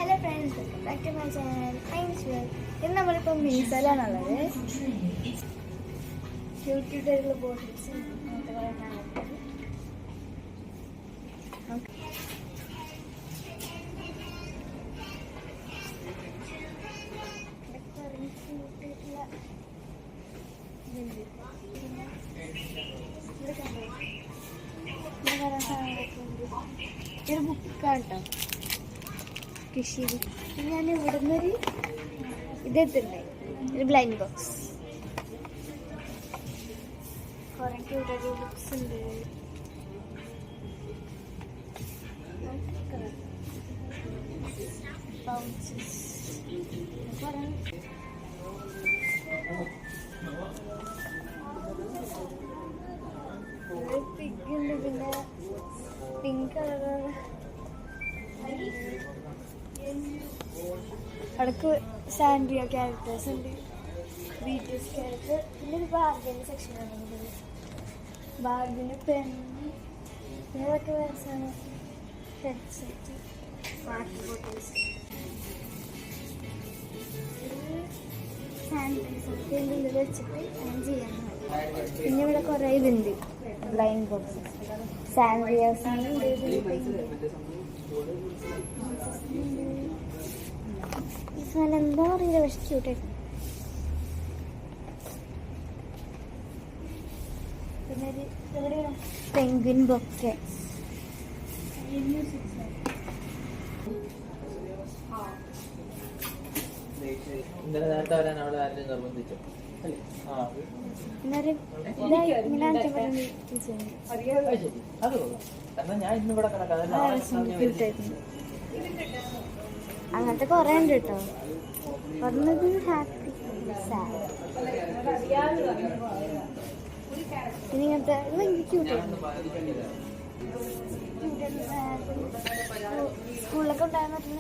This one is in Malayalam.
Hello friends, welcome back to my channel. ഇന്ന് നമ്മളിപ്പോൾ മീസോയിലാണുള്ളത്. ക്യൂട്ടായിട്ടുള്ള ബോട്ടിൽസ് അങ്ങനത്തെ കുറേ കാണുന്നത്. ഒരു ബുക്കാണ് കേട്ടോ, കൃഷി. ഞാൻ ഇവിടെ നിന്നൊരു ഇതെത്തുണ്ടായി, ഒരു ബ്ലൈൻഡ് ബോക്സ്. കുറേ ക്യൂട്ടായിട്ട് ബുക്സ് ഉണ്ട്. പൗച്ചസ് പിഗ്ഗുണ്ട്, പിന്നെ പിങ്ക് കളർ അടക്ക് സാൻഡ്രിയ ക്യാരക്ടേഴ്സ് ഉണ്ട്, ബീറ്റീസ് ക്യാരക്ടർ. പിന്നെ ഒരു ബാർഗിൻ്റെ സെക്ഷനാണ്. ബാർഗിന് പെണ്ണ് ഇതൊക്കെ വേറെ ഹെഡ്സെറ്റ്, വാട്ടർ ബോട്ടിൽസ്, സാനിറ്റൈസർ ഇതിൻ്റെ ഉള്ളിൽ വെച്ചിട്ട് അങ്ങനെ ചെയ്യാൻ. പിന്നെ ഇവിടെ കുറേ ഇതുണ്ട്, ബ്ലൈൻഡ് ബോക്സ്, സാൻഡ്രിയാസ് ആണ്. എന്താ പറയുക, പക്ഷെ ക്യൂട്ടായിട്ട്. പിന്നെ ഒരു പെൻഗ്വിൻ ബൊക്കെ. അങ്ങനത്തെ കൊറേ ഉണ്ട് കേട്ടോ. പറഞ്ഞത് ഹാപ്പി സാഡ്. പിന്നെ ഇങ്ങനത്തെ ഭയങ്കര ക്യൂട്ടായിരുന്നു. സ്കൂളിലൊക്കെ ഉണ്ടാകാൻ പറ്റുന്ന